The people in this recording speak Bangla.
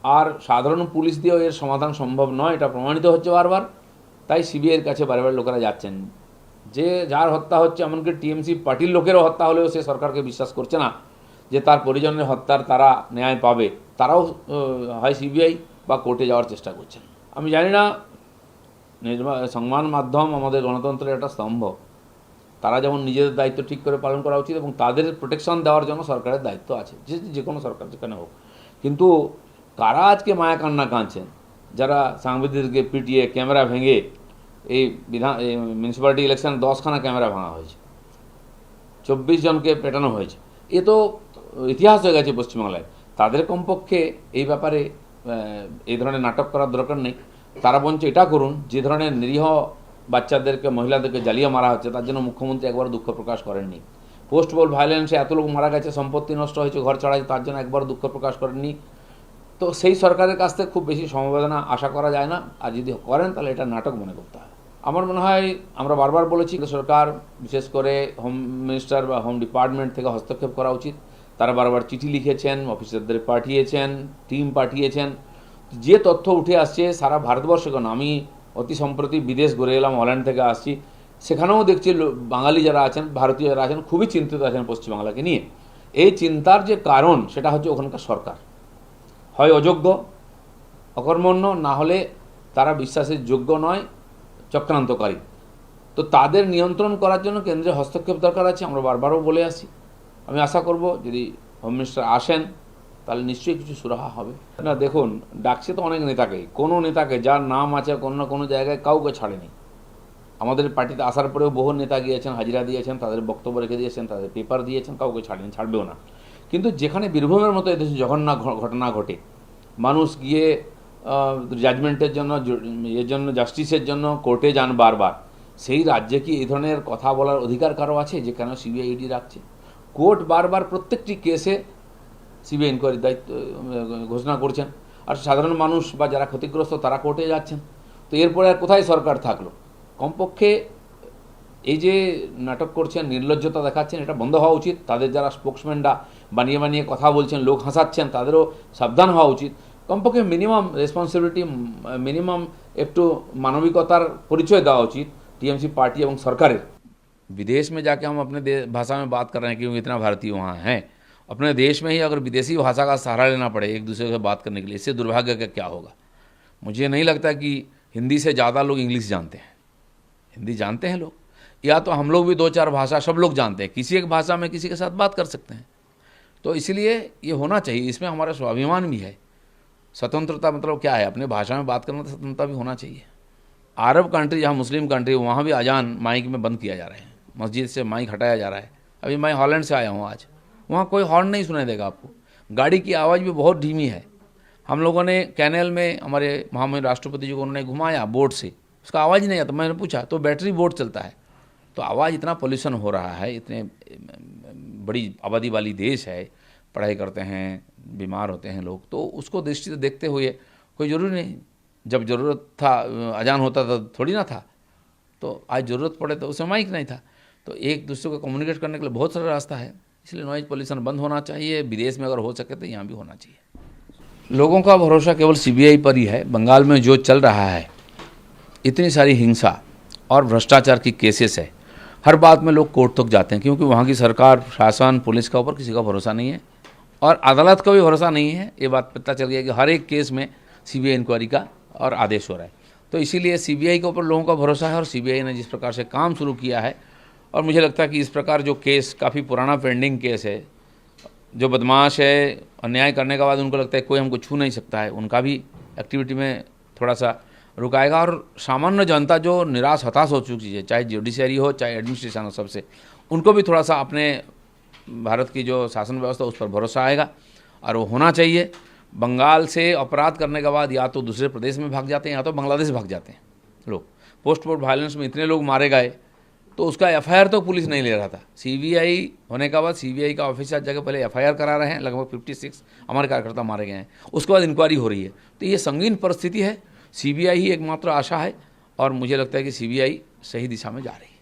আর সাধারণ পুলিশ দিয়েও এর সমাধান সম্ভব নয়, এটা প্রমাণিত হচ্ছে বারবার। তাই সিবিআইয়ের কাছে বারবার লোকেরা যাচ্ছেন। যে যার হত্যা হচ্ছে, এমনকি টিএমসি পার্টির লোকেরও হত্যা হলেও সে সরকারকে বিশ্বাস করছে না যে তার পরিজনের হত্যার তারা ন্যায় পাবে। তারাও হয় সিবিআই বা কোর্টে যাওয়ার চেষ্টা করছেন। আমি জানি না, সংবাদ মাধ্যম আমাদের গণতন্ত্রের একটা স্তম্ভ। তারা যেমন নিজেদের দায়িত্ব ঠিক করে পালন করা উচিত এবং তাদের প্রোটেকশন দেওয়ার জন্য সরকারের দায়িত্ব আছে, যে কোনো সরকার যেখানে হোক। কিন্তু কারা আজকে মায়া কান্না কাঁদছেন? যারা সাংবাদিকদেরকে পিটিয়ে ক্যামেরা ভেঙে, এই মিউনিসিপ্যালিটি ইলেকশন 10খানা ক্যামেরা ভাঙা হয়েছে, 24 জনকে পেটানো হয়েছে। এ তো ইতিহাস হয়ে গেছে পশ্চিমবাংলায়। তাদের কমপক্ষে এই ব্যাপারে এই ধরনের নাটক করার দরকার নেই। তারা বঞ্চ এটা করুন, যে ধরনের নিরীহ বাচ্চাদেরকে, মহিলাদেরকে জ্বালিয়ে মারা হচ্ছে, তার জন্য মুখ্যমন্ত্রী একবার দুঃখ প্রকাশ করেননি। পোস্ট পোল ভায়োলেন্সে এত লোক মারা গেছে, সম্পত্তি নষ্ট হয়েছে, ঘর ছাড়া হয়েছে, তার জন্য একবার দুঃখ প্রকাশ করেননি। তো সেই সরকারের কাছ থেকে খুব বেশি সমবেদনা আশা করা যায় না। আর যদি করেন তাহলে এটা নাটক মনে করতে হয়। আমার মনে হয়, আমরা বারবার বলেছি, সরকার বিশেষ করে হোম মিনিস্টার বা হোম ডিপার্টমেন্ট থেকে হস্তক্ষেপ করা উচিত। তারা বারবার চিঠি লিখেছেন, অফিসারদের পাঠিয়েছেন, টিম পাঠিয়েছেন। যে তথ্য উঠে আসছে সারা ভারতবর্ষে, কেন আমি অতি সম্প্রতি বিদেশ ঘুরে এলাম, হল্যান্ড থেকে আসছি, সেখানেও দেখছি বাঙালি যারা আছেন, ভারতীয় যারা আছেন, খুবই চিন্তিত আছেন পশ্চিমবাংলাকে নিয়ে। এই চিন্তার যে কারণ, সেটা হচ্ছে ওখানকার সরকার হয় অযোগ্য, অকর্মণ্য, না হলে তারা বিশ্বাসের যোগ্য নয়, চক্রান্তকারী। তো তাদের নিয়ন্ত্রণ করার জন্য কেন্দ্রের হস্তক্ষেপ দরকার আছে। আমরা বারবারও বলে আসি। আমি আশা করব যদি হোম মিনিস্টার আসেন তাহলে নিশ্চয়ই কিছু সুরাহা হবে। না দেখুন, ডাকছে তো অনেক নেতাকেই, কোনো নেতাকে যার নাম আছে কোনো না কোনো জায়গায় কাউকে ছাড়েনি। আমাদের পার্টিতে আসার পরেও বহু নেতা গিয়েছেন, হাজিরা দিয়েছেন, তাদের বক্তব্য রেখে দিয়েছেন, তাদের পেপার দিয়েছেন, কাউকে ছাড়েনি, ছাড়বেও না। কিন্তু যেখানে বীরভূমের মতো এদেশে জঘন্য ঘটনা ঘটে, মানুষ গিয়ে জাজমেন্টের জন্য, এর জন্য, জাস্টিসের জন্য কোর্টে যান বারবার, সেই রাজ্যে কি এই ধরনের কথা বলার অধিকার কারো আছে যে কেন সিবিআইডি রাখছে? কোর্ট বারবার প্রত্যেকটি কেসে সিবিআই ইনকোয়ারির দায়িত্ব ঘোষণা করছেন, আর সাধারণ মানুষ বা যারা ক্ষতিগ্রস্ত তারা কোর্টে যাচ্ছেন। তো এরপরে আর কোথায় সরকার থাকলো? কমপক্ষে এই যে নাটক করছেন, নির্লজ্জতা দেখাচ্ছেন, এটা বন্ধ হওয়া উচিত। তাদের যারা স্পোক্সম্যানরা বানিয়ে বানিয়ে কথা বলছেন, লোক হাসাচ্ছেন, তাদেরও সাবধান হওয়া উচিত। কমপক্ষে মিনিমাম রেসপন্সিবিলিটি, মিনিমাম একটু মানবিকতার পরিচয় দেওয়া उचित टीएमसी पार्टी एवं सरकारें। विदेश में जाके हम अपने भाषा में बात कर रहे हैं क्योंकि इतना भारतीय वहाँ हैं। अपने देश में ही अगर विदेशी भाषा का सहारा लेना पड़े एक दूसरे से बात करने के लिए, इससे दुर्भाग्य का क्या होगा? मुझे नहीं लगता कि हिंदी से ज़्यादा लोग इंग्लिश जानते हैं। हिंदी जानते हैं लोग, या तो हम लोग भी 2-4 भाषा सब लोग जानते हैं, किसी एक भाषा में किसी के साथ बात कर सकते हैं। तो इसलिए ये होना चाहिए, इसमें हमारा स्वाभिमान भी है। स्वतंत्रता मतलब क्या है? अपने भाषा में बात करना तो स्वतंत्रता भी होना चाहिए। अरब कंट्री, जहाँ मुस्लिम कंट्री, वहाँ भी अजान माइक में बंद किया जा रहा है, मस्जिद से माइक हटाया जा रहा है। अभी मैं हॉलैंड से आया हूँ आज, वहाँ कोई हॉर्न नहीं सुनाई देगा आपको, गाड़ी की आवाज़ भी बहुत धीमी है। हम लोगों ने कैनेल में हमारे महामहिम राष्ट्रपति जी को उन्होंने घुमाया बोट से, उसका आवाज़ नहीं आता। मैंने पूछा तो बैटरी बोट चलता है। तो आवाज़, इतना पोल्यूशन हो रहा है, इतने बड़ी आबादी वाली देश है, पढ़ाई करते हैं, बीमार होते हैं लोग, तो उसको दृष्टि से देखते हुए कोई ज़रूरी नहीं, जब ज़रूरत था अजान होता था थोड़ी ना था, तो आज ज़रूरत पड़े तो उस माइक नहीं था। तो एक दूसरे को कम्युनिकेट करने के लिए बहुत सारा रास्ता है, इसलिए नॉइज़ पोल्यूशन बंद होना चाहिए। विदेश में अगर हो सके तो यहाँ भी होना चाहिए। लोगों का भरोसा केवल सीबीआई पर ही है। बंगाल में जो चल रहा है, इतनी सारी हिंसा और भ्रष्टाचार की केसेस है, हर बात में लोग कोर्ट तक जाते हैं, क्योंकि वहाँ की सरकार, शासन, पुलिस का ऊपर किसी का भरोसा नहीं है और अदालत का भी भरोसा नहीं है। ये बात पता चल गया कि हर एक केस में सीबीआई इंक्वायरी का और आदेश हो रहा है। तो इसीलिए सीबीआई के ऊपर लोगों का भरोसा है और सीबीआई ने जिस प्रकार से काम शुरू किया है, और मुझे लगता है कि इस प्रकार जो केस काफ़ी पुराना पेंडिंग केस है, जो बदमाश है, अन्याय करने के बाद उनको लगता है कोई हमको छू नहीं सकता है, उनका भी एक्टिविटी में थोड़ा सा रुकाएगा। और सामान्य जनता जो निराश हताश हो चुकी है, चाहे जुडिशरी हो चाहे एडमिनिस्ट्रेशन हो, सबसे उनको भी थोड़ा सा अपने भारत की जो शासन व्यवस्था उस पर भरोसा आएगा, और वो होना चाहिए। बंगाल से अपराध करने के बाद या तो दूसरे प्रदेश में भाग जाते हैं या तो बांग्लादेश भाग जाते हैं लोग। पोस्ट पोल वायलेंस में इतने लोग मारे गए तो उसका एफआईआर तो पुलिस नहीं ले रहा था। सीबीआई होने के बाद सीबीआई का ऑफिसर जगह पहले एफआईआर करा रहे हैं, लगभग 56 हमारे कार्यकर्ता मारे गए हैं, उसके बाद इंक्वायरी हो रही है। तो ये संगीन परिस्थिति है। सीबीआई ही एकमात्र आशा है और मुझे लगता है कि सीबीआई सही दिशा में जा रही है।